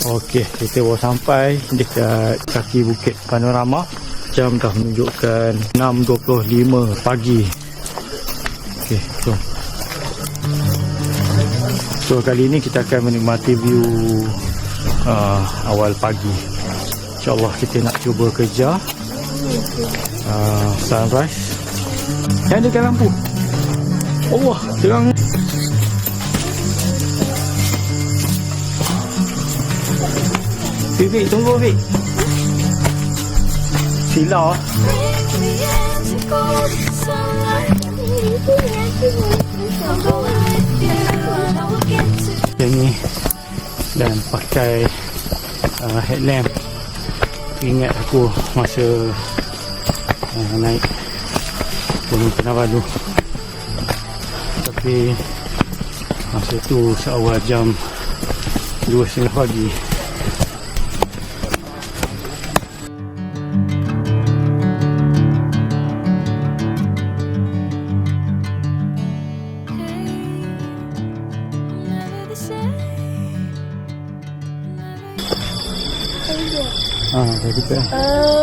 Okey, kita baru sampai dekat kaki Bukit Panorama. Jam dah menunjukkan 6.25 pagi. Okey, jom. So kali ini kita akan menikmati view awal pagi. InsyaAllah kita nak cuba kejar sunrise. Yang dekat lampu. Allah, terang. Vivi, tunggu Vivi. Silau. Yang ni dan pakai headlamp. Ingat aku masa naik Gunung Kinabalu. Tapi masa tu seawal jam 2.30 pagi.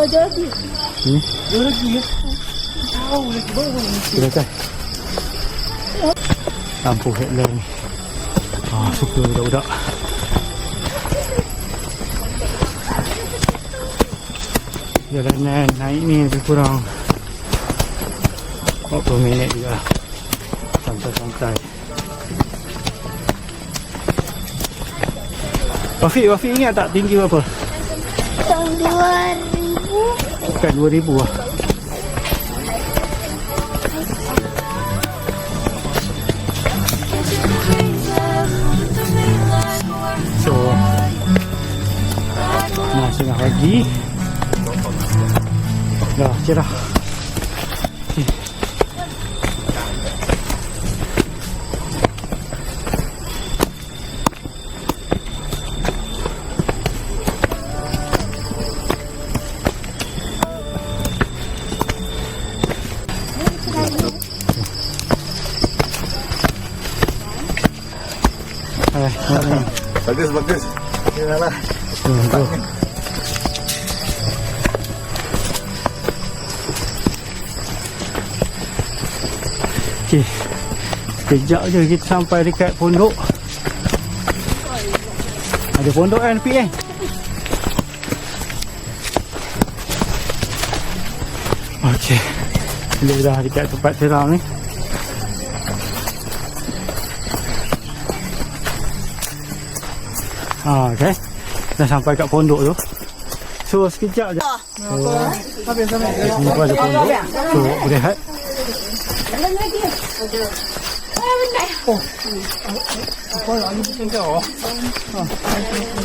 Jadi. Lagi ya. Tahu lagi baru ni. Silakan. Lampu headlamp ni. Suka budak-budak. Jalanan naik ni lebih kurang 40 minit juga. Santai-santai. Wafiq ingat tak tinggi berapa? Tahun 2000. Bukan 2000 lah. So setengah pagi. Dah cerah. Bagus. Yalah. Okey. Sekejap je kita sampai dekat pondok. Ada pondok kan Pi eh? Okey. Bila dah dekat tempat terang ni. Okay. Dah sampai kat pondok tu. So sekejap je. Sini pun ada pondok. So berehat.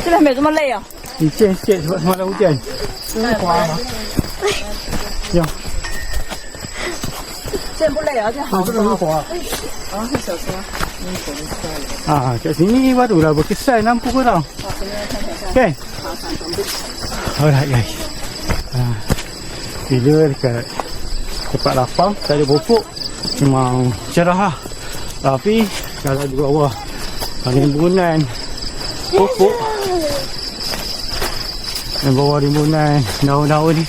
Kenapa ambil tu malai ah? Licin sikit sebab semalam hujan. Jom. 这不累啊？这好。这个很滑。啊，很小车。 kat sini barulah berkesan lampu korang. Kan? Alright guys. Bila dekat tempat lapang tak ada pokok, memang cerah lah. Tapi kalau di bawah rimbunan pokok, di bawah rimbunan daun-daun ni,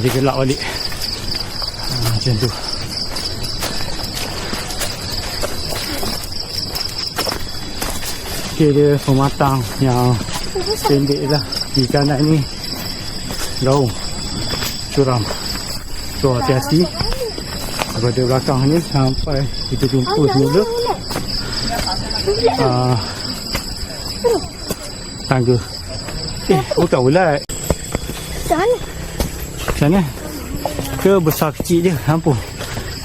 dia gelap balik. Macam tu. Okay, dia pematang yang pendek lah. Di kanan ni gaung curam. So hati-hati daripada belakang ni sampai kita jumpa semula tangga. Bukan ulat. Sana ke besar kecil je lampu.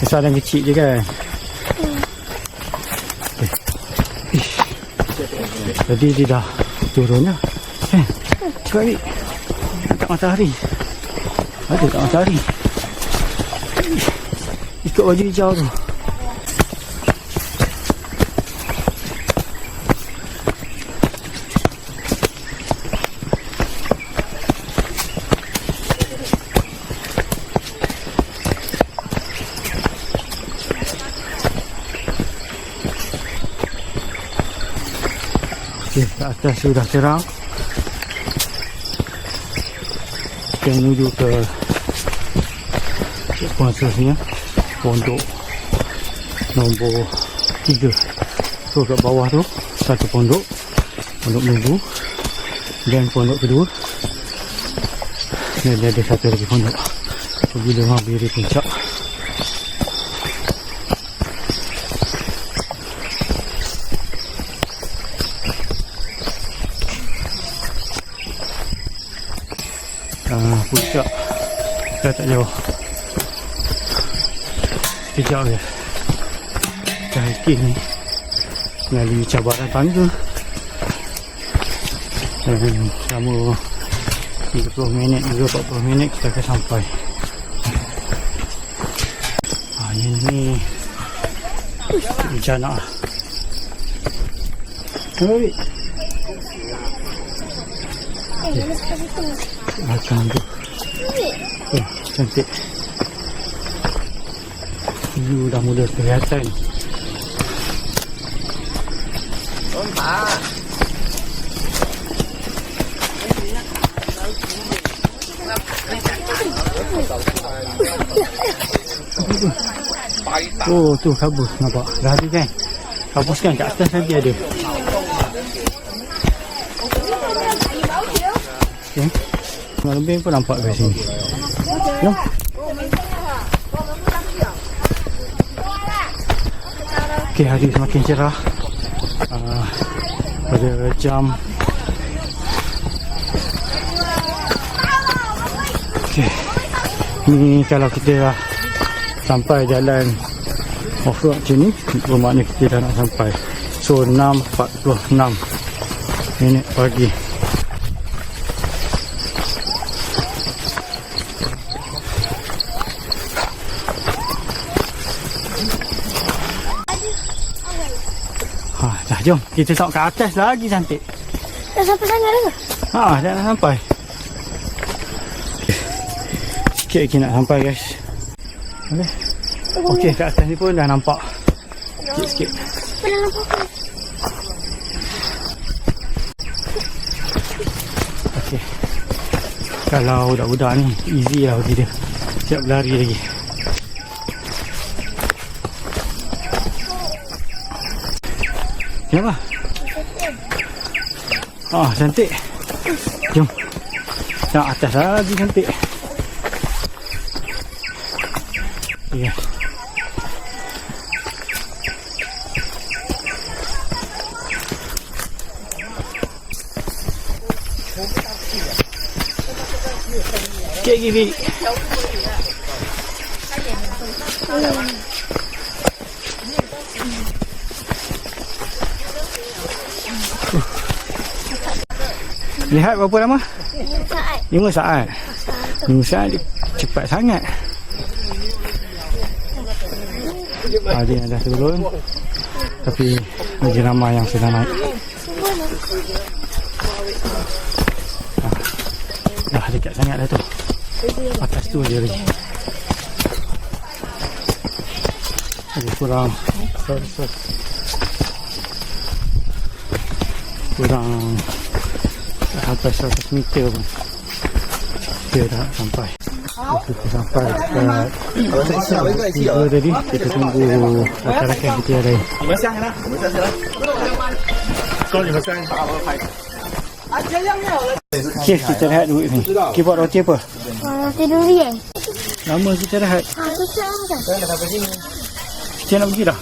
Besar dan kecil je kan. Jadi dia dah turun lah. Cuba ni angkat matahari. Ada tak matahari? Ikut baju hijau tu. Okey, ke atas sudah terang. Kita menuju ke checkpoint seterusnya, pondok nombor 3. So kat bawah tu satu pondok Minggu, dan pondok kedua, dan ada satu lagi pondok. So bila orang berdiri puncak, puncak dah tak jauh, sekejap je. Dah hiking ni melalui cabaran tangga, dan selama 30 minit hingga 40 minit kita akan sampai. Ini hujan lah. Hei, belakang tu cantik. View dah mula kelihatan. Oh tu kabus, nampak dah ada kan? Kabus kan kat atas lagi ada. Okay. Lebih pun nampak kat sini. Jom. Okay, hari semakin cerah. Pada jam okay. Ni kalau kita dah sampai jalan off-road macam ni, bermakna kita dah nak sampai. So 6.46 minit pagi. Dah, jom kita tengok ke atas lagi cantik. Dah sampai sana dah ke? Dah nak sampai. Sikit lagi nak sampai guys. Okey, kat atas ni pun dah nampak sikit-sikit. Pernah nampak ke? Okey. Kalau budak-budak ni easy lah bagi dia. Siap berlari lagi. Kenapa? Cantik. Jom. Tengok atas lagi cantik. Ya. Sikit lagi, Fik. Lihat berapa lama? 5 saat. 5 saat dia cepat sangat. Dia dah turun, tapi lagi ramai yang sedang naik. Dah dekat sangat dah tu. Atas tu je lagi. Lagi kurang sampai 100 meter pun dia dah sampai. Kita sampai dekat tiga tadi. Kita tunggu rakan-rakan kita ada. Okay, kita rehat dulu ni. Kita buat roti apa? Roti durian. Lama kita rehat. Kita nak pergi dah?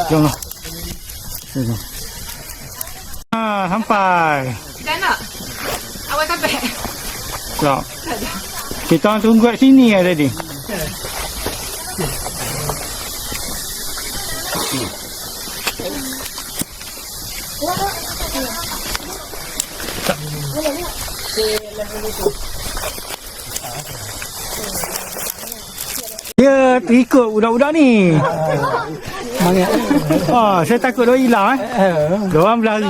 Jom lah. Jom. Sampai. Dah nak? Awak sampai? Tak. Kita orang tunggu kat sini lah tadi. Dia ikut budak-budak ni. Semangat. Saya takut dia hilang Dia orang berlari.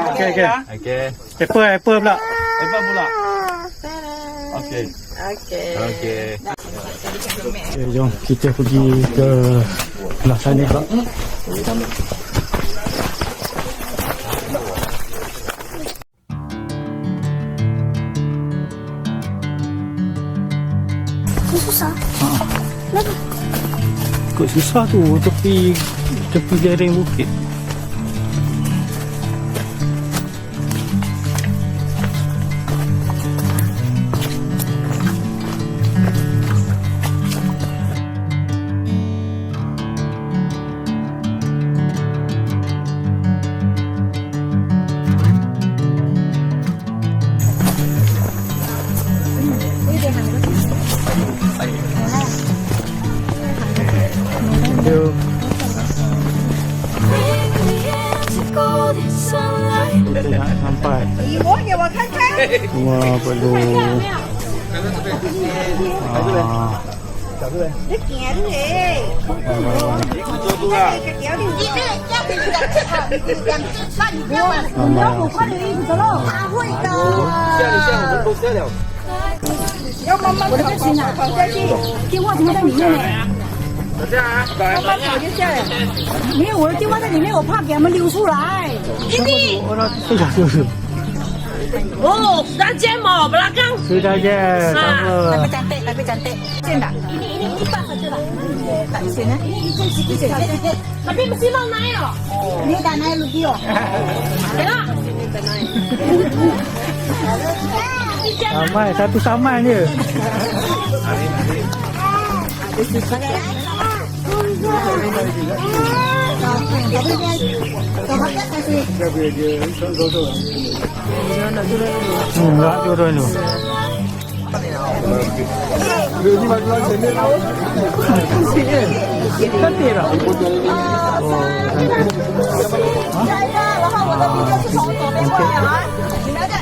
Okey. Apple pula. Apple pula. Okey. Jom kita pergi ke belah sana pula. ikut susah tu tepi lereng bukit. Yo. Kita nak sampai. Wah, perlu. Oh, dah jam oh, belakang. Sudah je. Sama. Tapi cantik. Sen tak? Ini pas saja lah. Tak sen eh. Ini tapi mesti mau naik oh. Ini dah naik lebih oh. Tengok. Samai, satu samai je. Nak turun tu. Ini majulah sini. Cantik tak?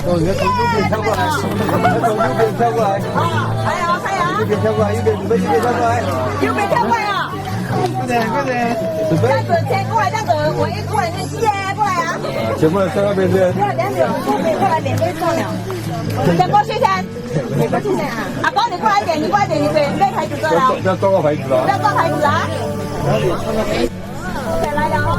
Oh,你从右边跳过来，从右边跳过来。右边跳过来，右边准备右边跳过来。右边跳过来啊！快点，快点，准备。这样子先过来，这样子我一过来就接过来啊！全部人站那边先。过来，两秒，过来脸被撞了。先过去先，你过去先啊！阿光你过来一点，你过来一点，你对，你被牌子对了。不要撞到牌子了。不要撞牌子啊！再来两个。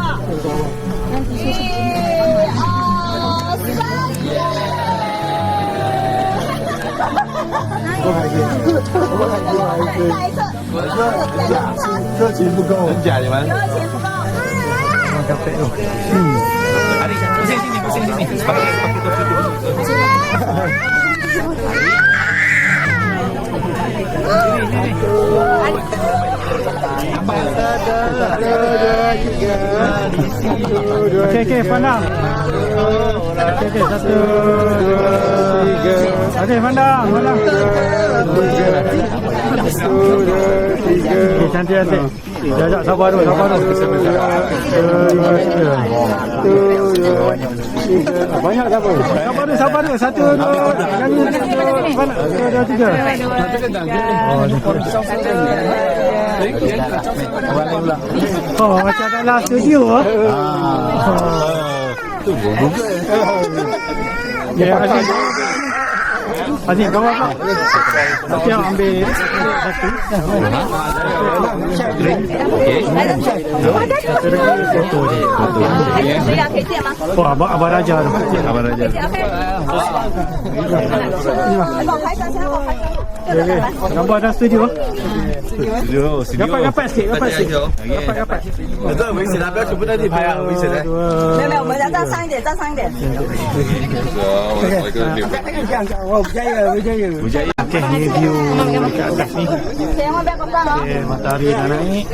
热情不够，很假你们。热情不够。Dapat tu. Okey, pandang. Okey, satu, dua, tiga. Okey, pandang. Satu, dua, tiga. Okey, cantik. Sekejap, sabar dulu. Banyak sabar. Sabar dulu. Satu, dua, tiga. Oh, macam dalam studio. Ya, Aziz, kau apa? Tapi yang ambil satu. Satu lagi foto je. Oh, Abang Raja tu. Okey, gambar dalam studio. Dapat sikit. Dapat. 这很危险的，不要全部在地拍啊，很危险的。没有，我们要站上一点。Okey, ni view dekat atas ni. Okey, matahari dah naik.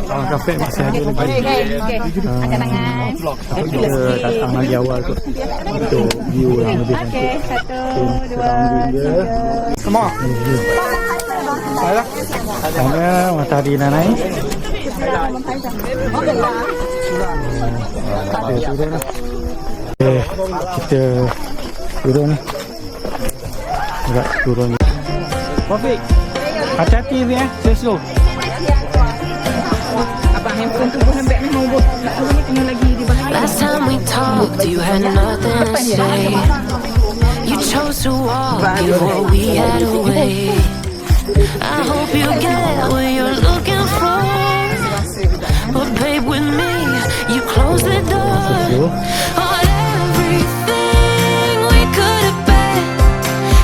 Kawan kafe masih ada lagi. Angkat tangan. Kita datang lagi awal tu untuk view yang lebih cantik. Okey, satu, dua, tiga. Semua。 Sana matahari dah naik. Kita turun lah. Okey, kita turun ni. Agak turun ni. Taufik, hati-hati ni slow. Abang handphone tu pun ambil memang buat. Kena lagi di bahaya. Last time we talked, you had nothing to say. You chose to walk before we had away. I hope you get what you're looking for. But babe, with me, you close the door on everything we could have been.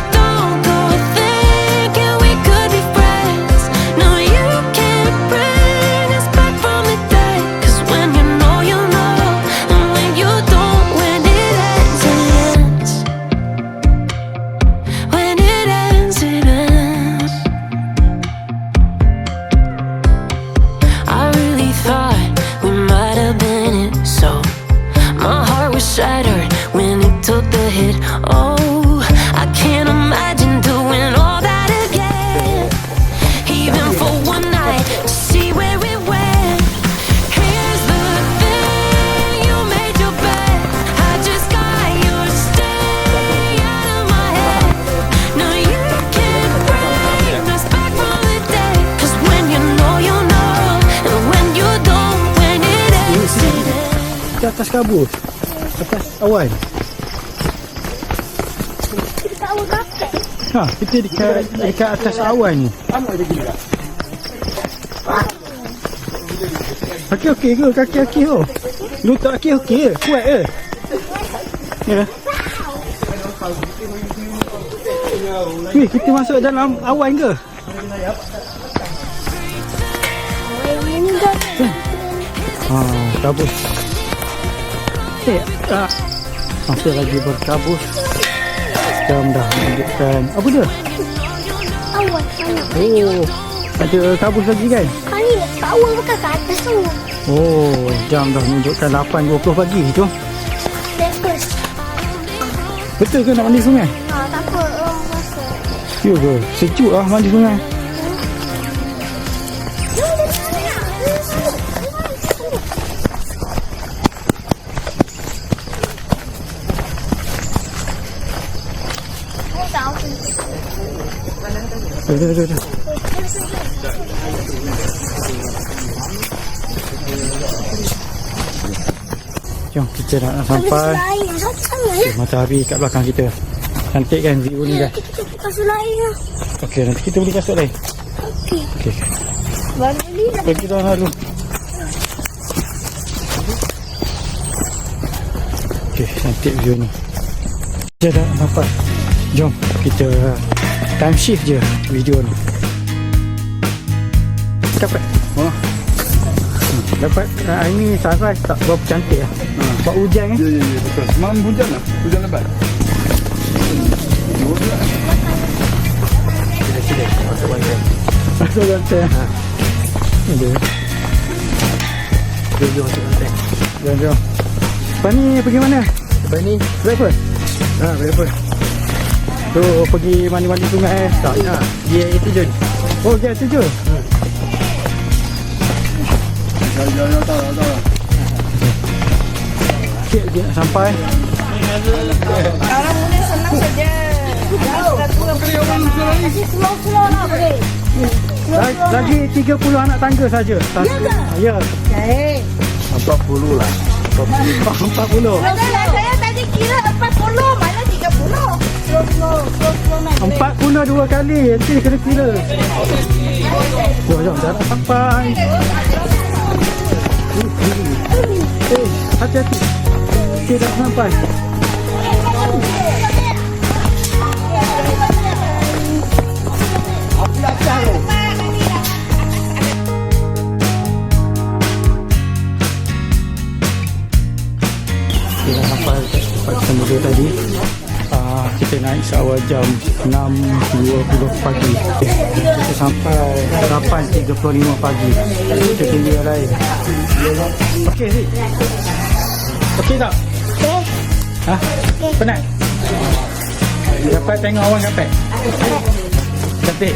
Don't go thinking we could be friends. No, you can't bring So my heart was shattered when it took the hit. Oh, I can't imagine doing all that again, even for one night to see where it went. Here's the thing, you made your bed, I just got your stay out of my head. No, you can't bring us back from the dead, 'cause when you know, and when you don't, when it ends, it ends. Di atas kabut. Atas awan. Kita awak kakek. Ha, kita dekat atas awan ni. Kaki okey ke? Kaki okey ke? Lutut kaki okey ke? Kuat ke? Ya. Weh, kita masuk dalam awan ke? Ini dah. Ha, kabut. Masih lagi berkabut. Sekarang dah menunjukkan apa dia? Awak. Oh, ada kabut lagi kan? Kali awak bukan kat atas tu. Oh, jam dah menunjukkan 8.20 pagi tu. Bagus. Betul ke nak mandi sungai? Tak apa. Masa. Ya ke? Sejuk lah mandi sungai. Dah. Jom kita nak sampai. Okay, matahari kat belakang kita. Cantik kan view ni kan? Kita kasut lain lah. Okey, nanti kita beli kasut lain. Okey. Okey. Baru beli dah. Pergi dalam lalu. Okey, cantik view ni. Kita dah sampai. Jom kita time shift je video ni. Dapat. Oh. Dapat hari ni sunrise tak berapa cantik lah. Sebab hujan kan? Ya, betul. Semalam hujan lah. Hujan lebat. Sila. Masuk bantai. Masuk bantai. Ada. Jom masuk bantai. Jom. Lepas ni pergi mana? Lepas ni breakfast. Breakfast. Tu pergi mandi-mandi sungai tak? Dia air terjun. Oh, dia air terjun. Ya, tahu. Sikit lagi nak sampai. Orang muda senang saja. Slow lah boleh. Lagi 30 anak tangga saja. Ya. Okay. 40 lah. 40. Saya tadi kira 40, mana 30. Slow naik. 42 kali. Nanti kena kira. Jom, dah nak sampai. Hati-hati. Kita dah sampai. Kita dah sampai dekat tempat semula tadi. Kita naik seawal jam 6.20 pagi. Kita sampai 8.35 pagi. Kita tinggi lain. Okey, Zik. Okey tak? Okey. Ha? Penat? Dapat tengok awan dapat? Cantik?